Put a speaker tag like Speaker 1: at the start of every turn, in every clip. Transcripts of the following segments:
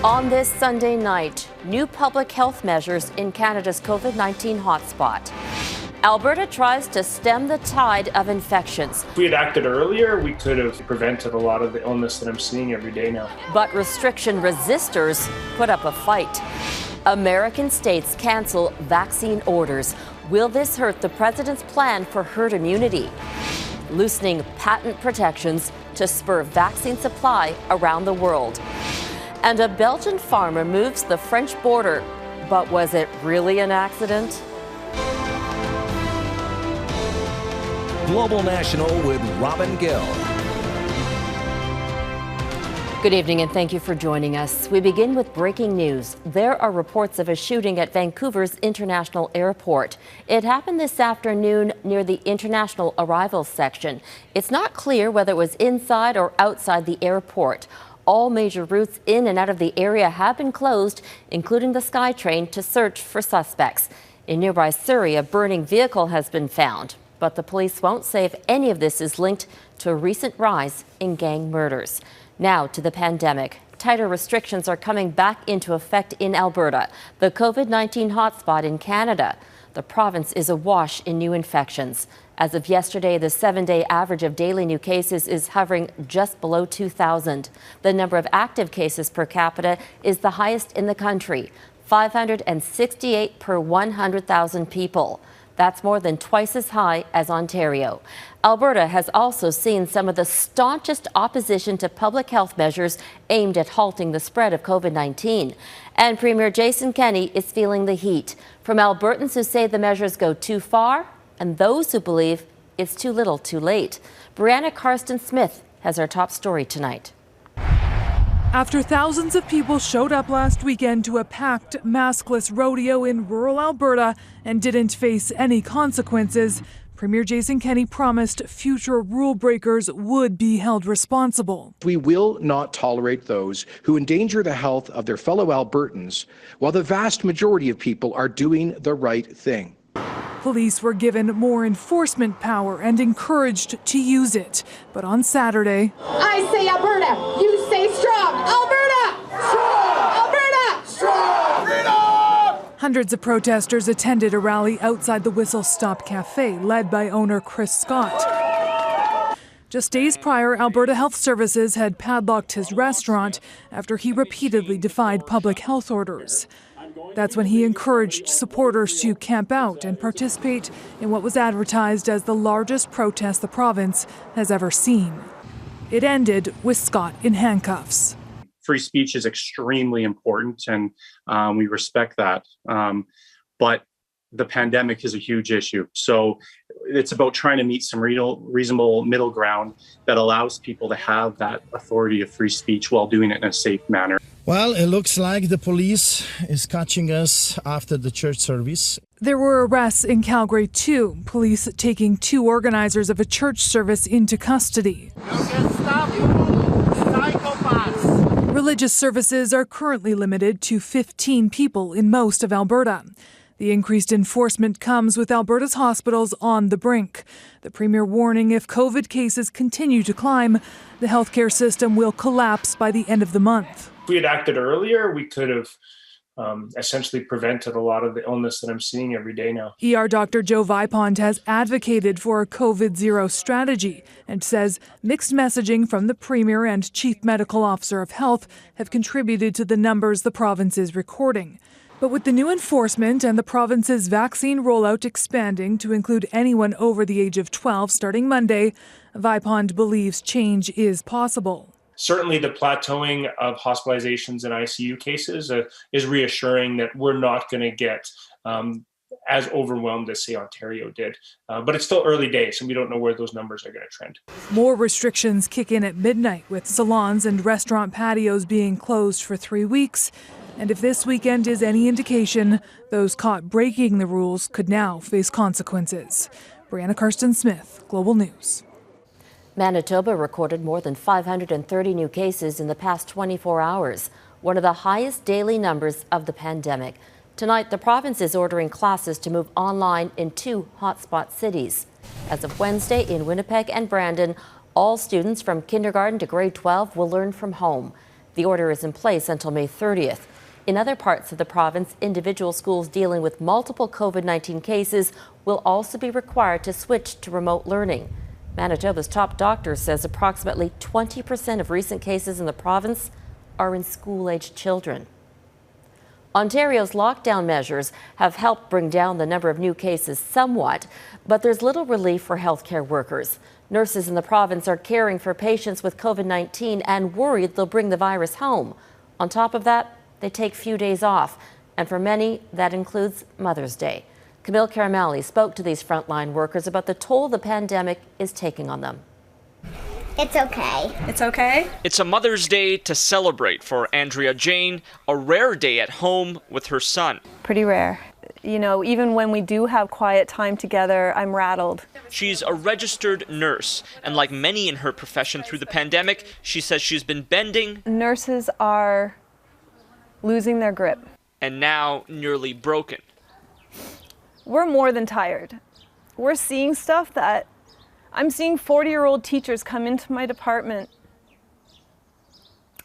Speaker 1: On this Sunday night, new public health measures in Canada's COVID-19 hotspot. Alberta tries to stem the tide of infections.
Speaker 2: If we had acted earlier, we could have prevented a lot of the illness that I'm seeing every day now.
Speaker 1: But restriction resistors put up a fight. American states cancel vaccine orders. Will this hurt the president's plan for herd immunity? Loosening patent protections to spur vaccine supply around the world. And a Belgian farmer moves the French border. But was it really an accident?
Speaker 3: Global National with Robin Gill.
Speaker 1: Good evening and thank you for joining us. We begin with breaking news. There are reports of a shooting at Vancouver's International Airport. It happened this afternoon near the international arrivals section. It's not clear whether it was inside or outside the airport. All major routes in and out of the area have been closed, including the SkyTrain, to search for suspects. In nearby Surrey, a burning vehicle has been found, but the police won't say if any of this is linked to a recent rise in gang murders. Now to the pandemic. Tighter restrictions are coming back into effect in Alberta, the COVID-19 hotspot in Canada. The province is awash in new infections. As of yesterday, the 7-day average of daily new cases is hovering just below 2,000. The number of active cases per capita is the highest in the country, 568 per 100,000 people. That's more than twice as high as Ontario. Alberta has also seen some of the staunchest opposition to public health measures aimed at halting the spread of COVID-19. And Premier Jason Kenney is feeling the heat from Albertans who say the measures go too far and those who believe it's too little too late. Breanna Karstens-Smith has our top story tonight.
Speaker 4: After thousands of people showed up last weekend to a packed, maskless rodeo in rural Alberta and didn't face any consequences, Premier Jason Kenney promised future rule breakers would be held responsible.
Speaker 5: We will not tolerate those who endanger the health of their fellow Albertans while the vast majority of people are doing the right thing.
Speaker 4: Police were given more enforcement power and encouraged to use it. But on Saturday,
Speaker 6: I say Alberta, you say strong. Alberta! Strong! Alberta! Strong! Freedom!
Speaker 4: Hundreds of protesters attended a rally outside the Whistle Stop Cafe, led by owner Chris Scott. Just days prior, Alberta Health Services had padlocked his restaurant after he repeatedly defied public health orders. That's when he encouraged supporters to camp out and participate in what was advertised as the largest protest the province has ever seen. It ended with Scott in handcuffs.
Speaker 2: Free speech is extremely important, and we respect that. But the pandemic is a huge issue. So it's about trying to meet some reasonable middle ground that allows people to have that authority of free speech while doing it in a safe manner.
Speaker 7: Well, it looks like the police is catching us after the church service.
Speaker 4: There were arrests in Calgary too, police taking 2 organizers of a church service into custody. Religious services are currently limited to 15 people in most of Alberta. The increased enforcement comes with Alberta's hospitals on the brink. The Premier warning if COVID cases continue to climb, the healthcare system will collapse by the end of the month.
Speaker 2: If we had acted earlier, we could have essentially prevented a lot of the illness that I'm seeing every day now.
Speaker 4: ER Dr. Joe Vipond has advocated for a COVID zero strategy and says mixed messaging from the Premier and Chief Medical Officer of Health have contributed to the numbers the province is recording. But with the new enforcement and the province's vaccine rollout expanding to include anyone over the age of 12 starting Monday, Vipond believes change is possible.
Speaker 2: Certainly the plateauing of hospitalizations and ICU cases is reassuring that we're not going to get as overwhelmed as, say, Ontario did. But it's still early days, and we don't know where those numbers are going to trend.
Speaker 4: More restrictions kick in at midnight, with salons and restaurant patios being closed for 3 weeks. And if this weekend is any indication, those caught breaking the rules could now face consequences. Breanna Karstens-Smith, Global News.
Speaker 1: Manitoba recorded more than 530 new cases in the past 24 hours, one of the highest daily numbers of the pandemic. Tonight, the province is ordering classes to move online in 2 hotspot cities. As of Wednesday, in Winnipeg and Brandon, all students from kindergarten to grade 12 will learn from home. The order is in place until May 30th. In other parts of the province, individual schools dealing with multiple COVID-19 cases will also be required to switch to remote learning. Manitoba's top doctor says approximately 20% of recent cases in the province are in school-aged children. Ontario's lockdown measures have helped bring down the number of new cases somewhat, but there's little relief for healthcare workers. Nurses in the province are caring for patients with COVID-19 and worried they'll bring the virus home. On top of that, they take few days off, and for many, that includes Mother's Day. Camille Caramali spoke to these frontline workers about the toll the pandemic is taking on them.
Speaker 8: It's okay.
Speaker 9: It's okay?
Speaker 10: It's a Mother's Day to celebrate for Andrea Jane, a rare day at home with her son.
Speaker 9: Pretty rare. You know, even when we do have quiet time together, I'm rattled.
Speaker 10: She's a registered nurse, and like many in her profession through the pandemic, she says she's been bending.
Speaker 9: Nurses are losing their grip.
Speaker 10: And now nearly broken.
Speaker 9: We're more than tired. We're seeing stuff that I'm seeing 40-year-old teachers come into my department.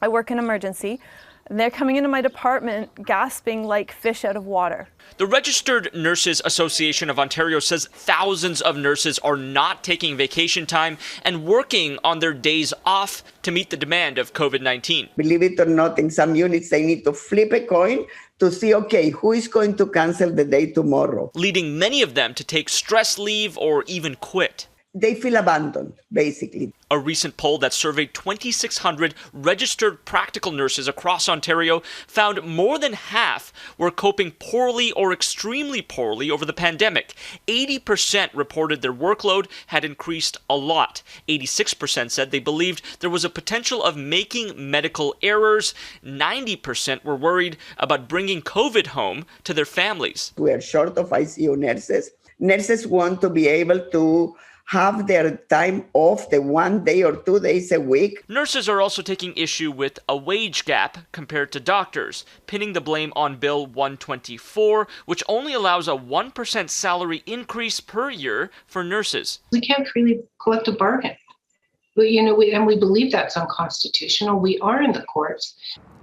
Speaker 9: I work in emergency, and they're coming into my department gasping like fish out of water.
Speaker 10: The Registered Nurses Association of Ontario says thousands of nurses are not taking vacation time and working on their days off to meet the demand of COVID-19.
Speaker 11: Believe it or not, in some units, they need to flip a coin to see, okay, who is going to cancel the day tomorrow?
Speaker 10: Leading many of them to take stress leave or even quit.
Speaker 11: They feel abandoned, basically.
Speaker 10: A recent poll that surveyed 2,600 registered practical nurses across Ontario found more than half were coping poorly or extremely poorly over the pandemic. 80% reported their workload had increased a lot. 86% said they believed there was a potential of making medical errors. 90% were worried about bringing COVID home to their families.
Speaker 11: We are short of ICU nurses. Nurses want to be able to have their time off, the 1 day or 2 days a week.
Speaker 10: Nurses are also taking issue with a wage gap compared to doctors, pinning the blame on Bill 124, which only allows a 1% salary increase per year for nurses.
Speaker 12: We can't really collect a bargain. But, we believe that's unconstitutional. We are in the courts.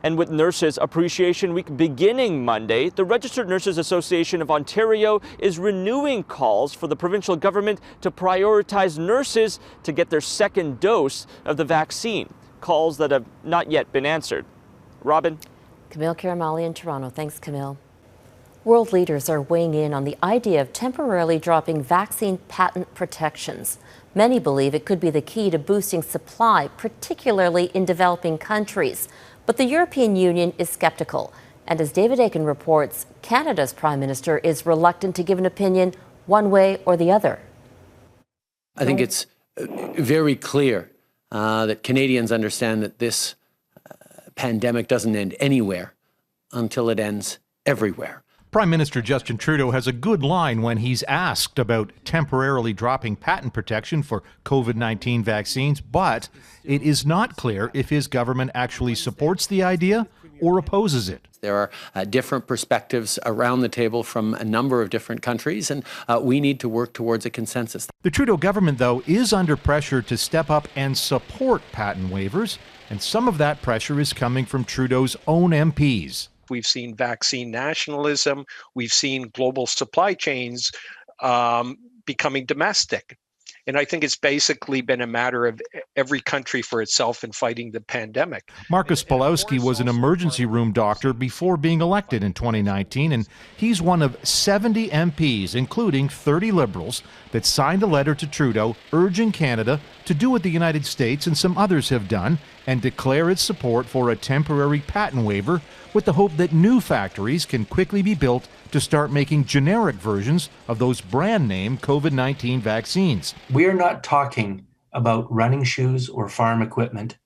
Speaker 10: And with Nurses Appreciation Week beginning Monday, the Registered Nurses Association of Ontario is renewing calls for the provincial government to prioritize nurses to get their second dose of the vaccine. Calls that have not yet been answered. Robin?
Speaker 1: Camille Caramali in Toronto. Thanks, Camille. World leaders are weighing in on the idea of temporarily dropping vaccine patent protections. Many believe it could be the key to boosting supply, particularly in developing countries. But the European Union is skeptical. And as David Akin reports, Canada's Prime Minister is reluctant to give an opinion one way or the other.
Speaker 13: I think it's very clear that Canadians understand that this pandemic doesn't end anywhere until it ends everywhere.
Speaker 14: Prime Minister Justin Trudeau has a good line when he's asked about temporarily dropping patent protection for COVID-19 vaccines, but it is not clear if his government actually supports the idea or opposes it.
Speaker 13: There are different perspectives around the table from a number of different countries, and we need to work towards a consensus.
Speaker 14: The Trudeau government, though, is under pressure to step up and support patent waivers, and some of that pressure is coming from Trudeau's own MPs.
Speaker 15: We've seen vaccine nationalism. We've seen global supply chains becoming domestic. And I think it's basically been a matter of every country for itself in fighting the pandemic.
Speaker 14: Marcus Pulowski was an emergency room doctor before being elected in 2019, and he's one of 70 MPs, including 30 Liberals, that signed a letter to Trudeau urging Canada to do what the United States and some others have done and declare its support for a temporary patent waiver with the hope that new factories can quickly be built to start making generic versions of those brand name COVID-19 vaccines.
Speaker 16: We are not talking about running shoes or farm equipment.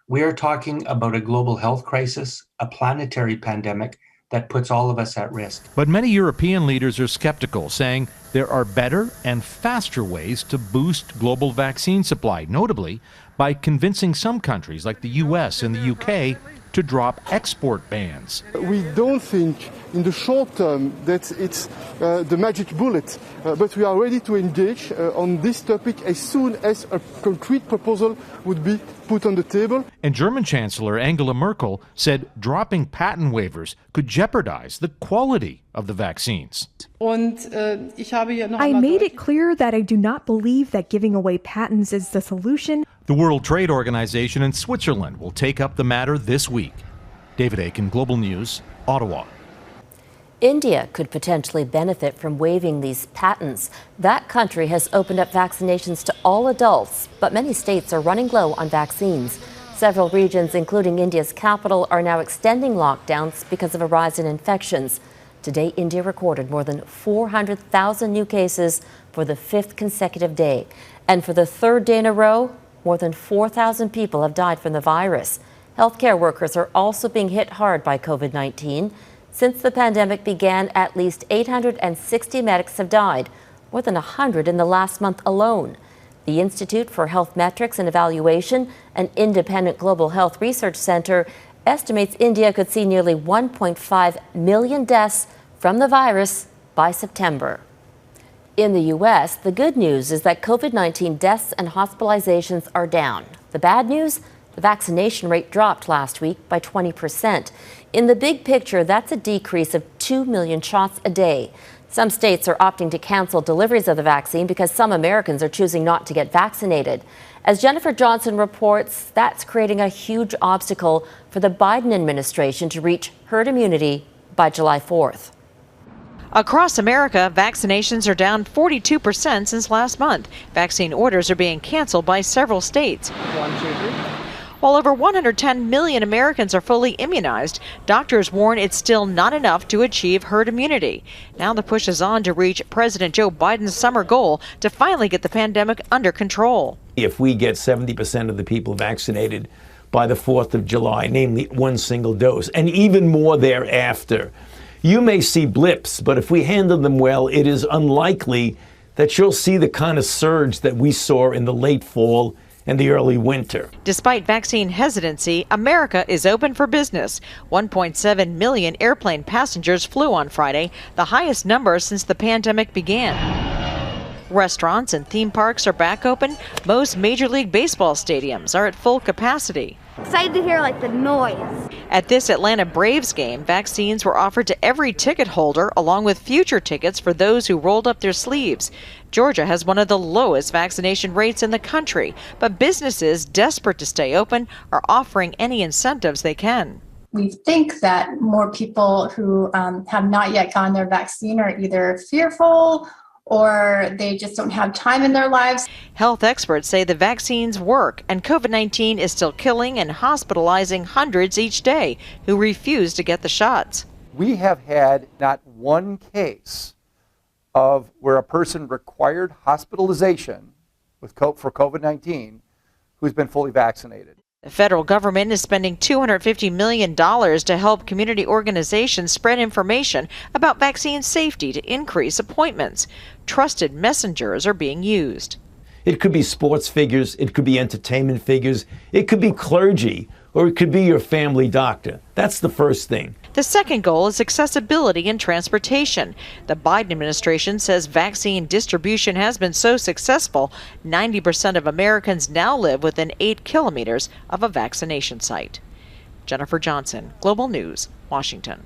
Speaker 16: We are talking about a global health crisis, a planetary pandemic that puts all of us at risk.
Speaker 14: But many European leaders are skeptical, saying there are better and faster ways to boost global vaccine supply, notably by convincing some countries like the US and the UK to drop export bans.
Speaker 17: We don't think in the short term that it's the magic bullet, but we are ready to engage on this topic as soon as a concrete proposal would be put on the table.
Speaker 14: And German Chancellor Angela Merkel said dropping patent waivers could jeopardize the quality of the vaccines.
Speaker 18: I made it clear that I do not believe that giving away patents is the solution.
Speaker 14: The World Trade Organization and Switzerland will take up the matter this week. David Akin, Global News, Ottawa.
Speaker 1: India could potentially benefit from waiving these patents. That country has opened up vaccinations to all adults, but many states are running low on vaccines. Several regions, including India's capital, are now extending lockdowns because of a rise in infections. Today, India recorded more than 400,000 new cases for the 5th consecutive day. And for the 3rd day in a row, more than 4,000 people have died from the virus. Healthcare workers are also being hit hard by COVID-19. Since the pandemic began, at least 860 medics have died, more than 100 in the last month alone. The Institute for Health Metrics and Evaluation, an independent global health research center, estimates India could see nearly 1.5 million deaths from the virus by September. In the U.S., the good news is that COVID-19 deaths and hospitalizations are down. The bad news? The vaccination rate dropped last week by 20%. In the big picture, that's a decrease of 2 million shots a day. Some states are opting to cancel deliveries of the vaccine because some Americans are choosing not to get vaccinated. As Jennifer Johnson reports, that's creating a huge obstacle for the Biden administration to reach herd immunity by July 4th.
Speaker 19: Across America, vaccinations are down 42% since last month. Vaccine orders are being canceled by several states.
Speaker 20: 1, 2, 3.
Speaker 19: While over 110 million Americans are fully immunized, doctors warn it's still not enough to achieve herd immunity. Now the push is on to reach President Joe Biden's summer goal to finally get the pandemic under control.
Speaker 21: If we get 70% of the people vaccinated by the 4th of July, namely one single dose, and even more thereafter, you may see blips, but if we handle them well, it is unlikely that you'll see the kind of surge that we saw in the late fall and the early winter.
Speaker 19: Despite vaccine hesitancy, America is open for business. 1.7 million airplane passengers flew on Friday, the highest number since the pandemic began. Restaurants and theme parks are back open. Most Major League Baseball stadiums are at full capacity.
Speaker 8: Excited to hear the noise.
Speaker 19: At this Atlanta Braves game, vaccines were offered to every ticket holder, along with future tickets for those who rolled up their sleeves. Georgia has one of the lowest vaccination rates in the country, but businesses desperate to stay open are offering any incentives they can.
Speaker 22: We think that more people who have not yet gotten their vaccine are either fearful or they just don't have time in their lives.
Speaker 19: Health experts say the vaccines work, and COVID-19 is still killing and hospitalizing hundreds each day who refuse to get the shots.
Speaker 23: We have had not one case of where a person required hospitalization for COVID-19 who's been fully vaccinated.
Speaker 19: The federal government is spending $250 million to help community organizations spread information about vaccine safety to increase appointments. Trusted messengers are being used.
Speaker 21: It could be sports figures, it could be entertainment figures, it could be clergy, or it could be your family doctor. That's the first thing.
Speaker 19: The second goal is accessibility in transportation. The Biden administration says vaccine distribution has been so successful, 90% of Americans now live within 8 kilometers of a vaccination site. Jennifer Johnson, Global News, Washington.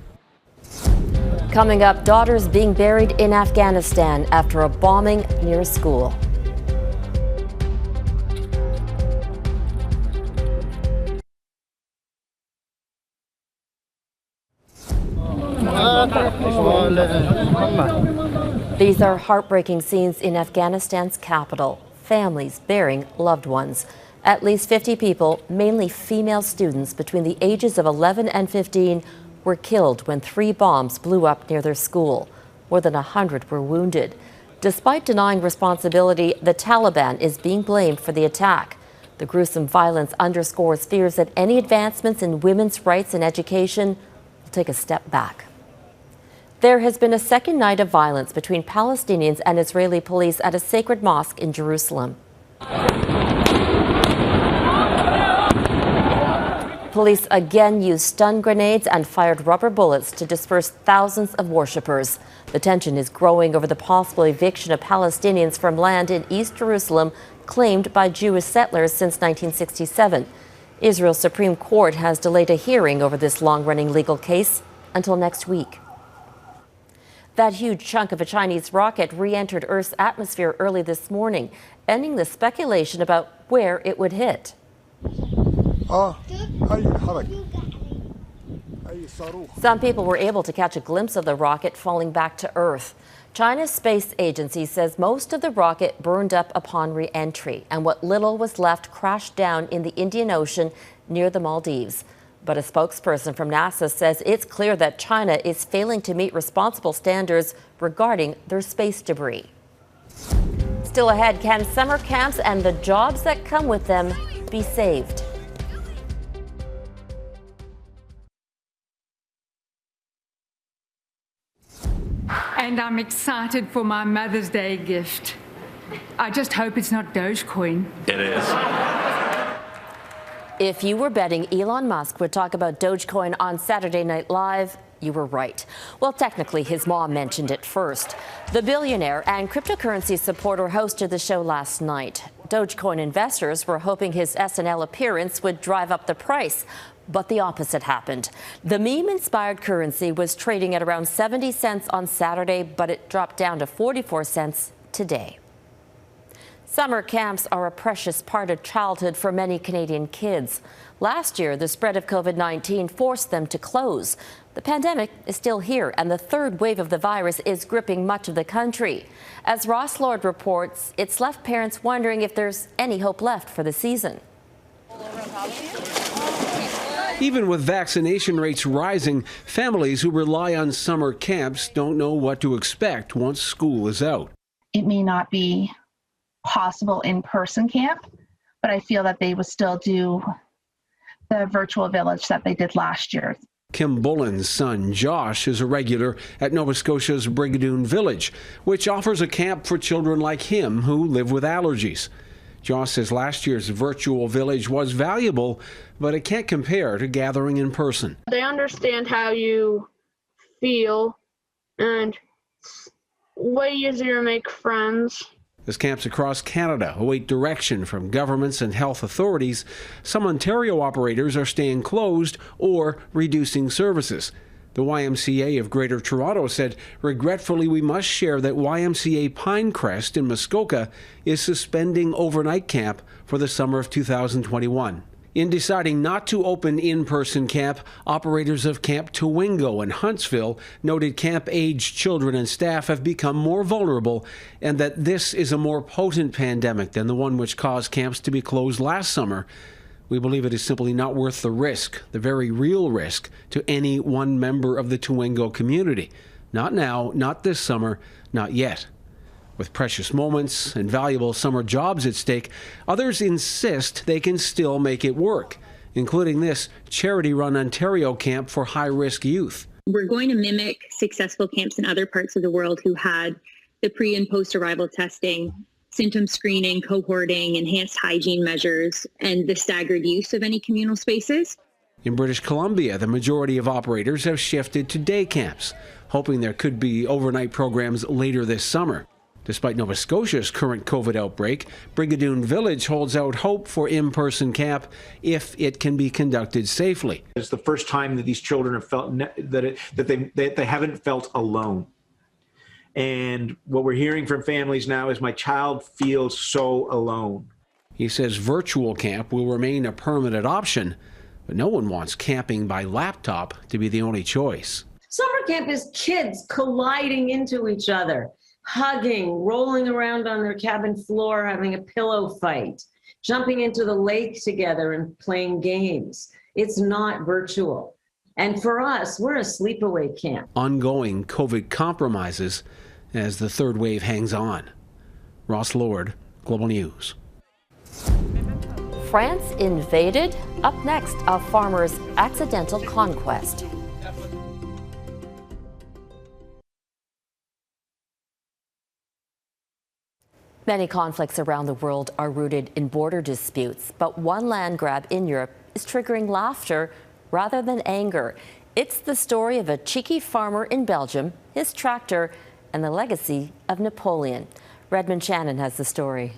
Speaker 1: Coming up, daughters being buried in Afghanistan after a bombing near a school. These are heartbreaking scenes in Afghanistan's capital. Families burying loved ones. At least 50 people, mainly female students between the ages of 11 and 15, were killed when 3 bombs blew up near their school. More than 100 were wounded. Despite denying responsibility, the Taliban is being blamed for the attack. The gruesome violence underscores fears that any advancements in women's rights and education will take a step back. There has been a second night of violence between Palestinians and Israeli police at a sacred mosque in Jerusalem. police again used stun grenades and fired rubber bullets to disperse thousands of worshippers. The tension is growing over the possible eviction of Palestinians from land in East Jerusalem claimed by Jewish settlers since 1967. Israel's Supreme Court has delayed a hearing over this long-running legal case until next week. That huge chunk of a Chinese rocket re-entered Earth's atmosphere early this morning, ending the speculation about where it would hit. Some people were able to catch a glimpse of the rocket falling back to Earth. China's space agency says most of the rocket burned up upon re-entry, and what little was left crashed down in the Indian Ocean near the Maldives. But a spokesperson from NASA says it's clear that China is failing to meet responsible standards regarding their space debris. Still ahead, can summer camps and the jobs that come with them be saved?
Speaker 3: And I'm excited for my Mother's Day gift. I just hope it's not Dogecoin.
Speaker 21: It is.
Speaker 1: If you were betting Elon Musk would talk about Dogecoin on Saturday Night Live, you were right. Well, technically, his mom mentioned it first. The billionaire and cryptocurrency supporter hosted the show last night. Dogecoin investors were hoping his SNL appearance would drive up the price, but the opposite happened. The meme-inspired currency was trading at around 70 cents on Saturday, but it dropped down to 44 cents today. Summer camps are a precious part of childhood for many Canadian kids. Last year, the spread of COVID-19 forced them to close. The pandemic is still here, and the third wave of the virus is gripping much of the country. As Ross Lord reports, it's left parents wondering if there's any hope left for the season.
Speaker 5: Even with vaccination rates rising, families who rely on summer camps don't know what to expect once school is out.
Speaker 20: It may not be possible in-person camp, but I feel that they would still do the virtual village that they did last year.
Speaker 5: Kim Bullen's son, Josh, is a regular at Nova Scotia's Brigadoon Village, which offers a camp for children like him who live with allergies. Josh says last year's virtual village was valuable, but it can't compare to gathering in person.
Speaker 24: They understand how you feel, and it's way easier to make friends.
Speaker 5: As camps across Canada await direction from governments and health authorities, some Ontario operators are staying closed or reducing services. The YMCA of Greater Toronto said, regretfully, we must share that YMCA Pinecrest in Muskoka is suspending overnight camp for the summer of 2021. In deciding not to open in-person camp, operators of Camp Towingo in Huntsville noted camp-aged children and staff have become more vulnerable and that this is a more potent pandemic than the one which caused camps to be closed last summer. We believe it is simply not worth the risk, the very real risk, to any one member of the Towingo community. Not now, not this summer, not yet. With precious moments and valuable summer jobs at stake, others insist they can still make it work, including this charity-run Ontario camp for high-risk youth.
Speaker 25: We're going to mimic successful camps in other parts of the world who had the pre- and post-arrival testing, symptom screening, cohorting, enhanced hygiene measures, and the staggered use of any communal spaces.
Speaker 5: In British Columbia, the majority of operators have shifted to day camps, hoping there could be overnight programs later this summer. Despite Nova Scotia's current COVID outbreak, Brigadoon Village holds out hope for in-person camp if it can be conducted safely.
Speaker 26: It's the first time that these children have felt that they haven't felt alone. And what we're hearing from families now is my child feels so alone.
Speaker 5: He says virtual camp will remain a permanent option, but no one wants camping by laptop to be the only choice.
Speaker 27: Summer camp is kids colliding into each other, hugging, rolling around on their cabin floor, having a pillow fight, jumping into the lake together and playing games. It's not virtual. And for us, we're a sleepaway camp.
Speaker 5: Ongoing COVID compromises as the third wave hangs on. Ross Lord, Global News.
Speaker 1: France invaded? Up next, a farmer's accidental conquest. Many conflicts around the world are rooted in border disputes, but one land grab in Europe is triggering laughter rather than anger. It's the story of a cheeky farmer in Belgium, his tractor, and the legacy of Napoleon. Redmond Shannon has the story.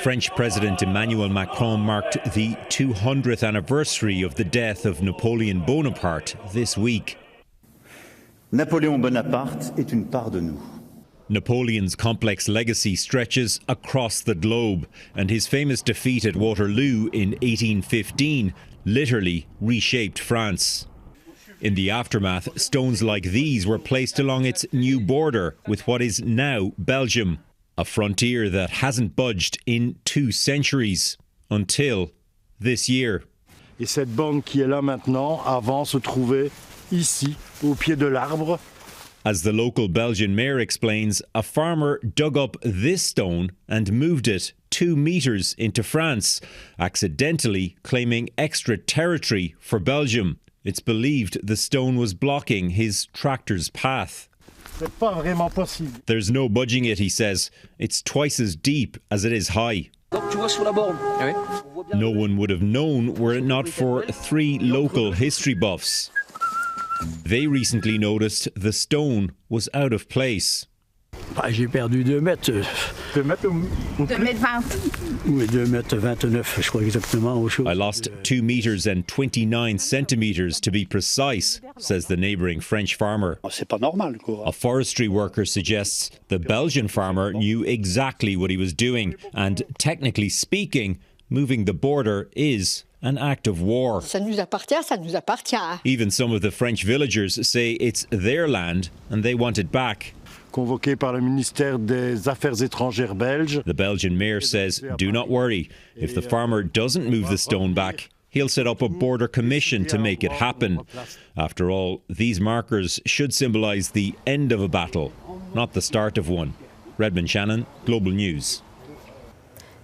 Speaker 2: French President Emmanuel Macron marked the 200th anniversary of the death of Napoleon Bonaparte this week.
Speaker 4: Napoléon Bonaparte est une part de nous.
Speaker 2: Napoleon's complex legacy stretches across the globe, and his famous defeat at Waterloo in 1815 literally reshaped France. In the aftermath, stones like these were placed along its new border with what is now Belgium, a frontier that hasn't budged in 2 centuries, until this year.
Speaker 6: Et cette borne qui est là maintenant, avant se trouvait ici, au pied de l'arbre.
Speaker 2: As the local Belgian mayor explains, a farmer dug up this stone and moved it 2 meters into France, accidentally claiming extra territory for Belgium. It's believed the stone was blocking his tractor's path.
Speaker 6: C'est pas vraiment possible.
Speaker 2: There's no budging it, he says. It's twice as deep as it is high. No one would have known were it not for 3 local history buffs. They recently noticed the stone was out of place.
Speaker 4: J'ai perdu 2 mètres.
Speaker 6: 2 mètres ou
Speaker 4: 2 mètres 20. Oui, 2 mètres 29, je crois exactement.
Speaker 2: I lost 2 meters and 29 centimeters to be precise, says the neighbouring French farmer.
Speaker 4: C'est pas normal, quoi.
Speaker 2: A forestry worker suggests the Belgian farmer knew exactly what he was doing, and technically speaking, moving the border is an act of war.
Speaker 4: Ça nous appartient, ça nous appartient.
Speaker 2: Even some of the French villagers say it's their land and they want it back.
Speaker 6: Convoqué par le ministère des Affaires étrangères belge.
Speaker 2: The Belgian mayor says, do not worry. If the farmer doesn't move the stone back, he'll set up a border commission to make it happen. After all, these markers should symbolise the end of a battle, not the start of one. Redmond Shannon, Global News.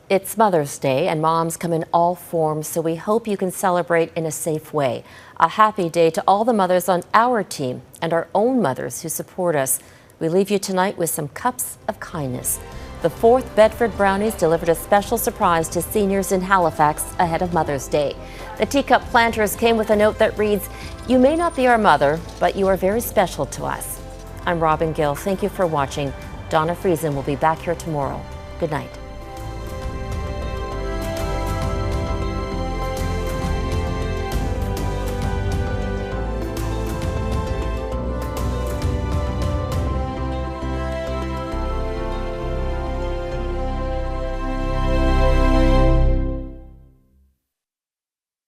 Speaker 1: It's Mother's Day, and moms come in all forms, so we hope you can celebrate in a safe way. A happy day to all the mothers on our team and our own mothers who support us. We leave you tonight with some cups of kindness. The 4th Bedford Brownies delivered a special surprise to seniors in Halifax ahead of Mother's Day. The teacup planters came with a note that reads, "You may not be our mother, but you are very special to us." I'm Robin Gill. Thank you for watching. Donna Friesen will be back here tomorrow. Good night.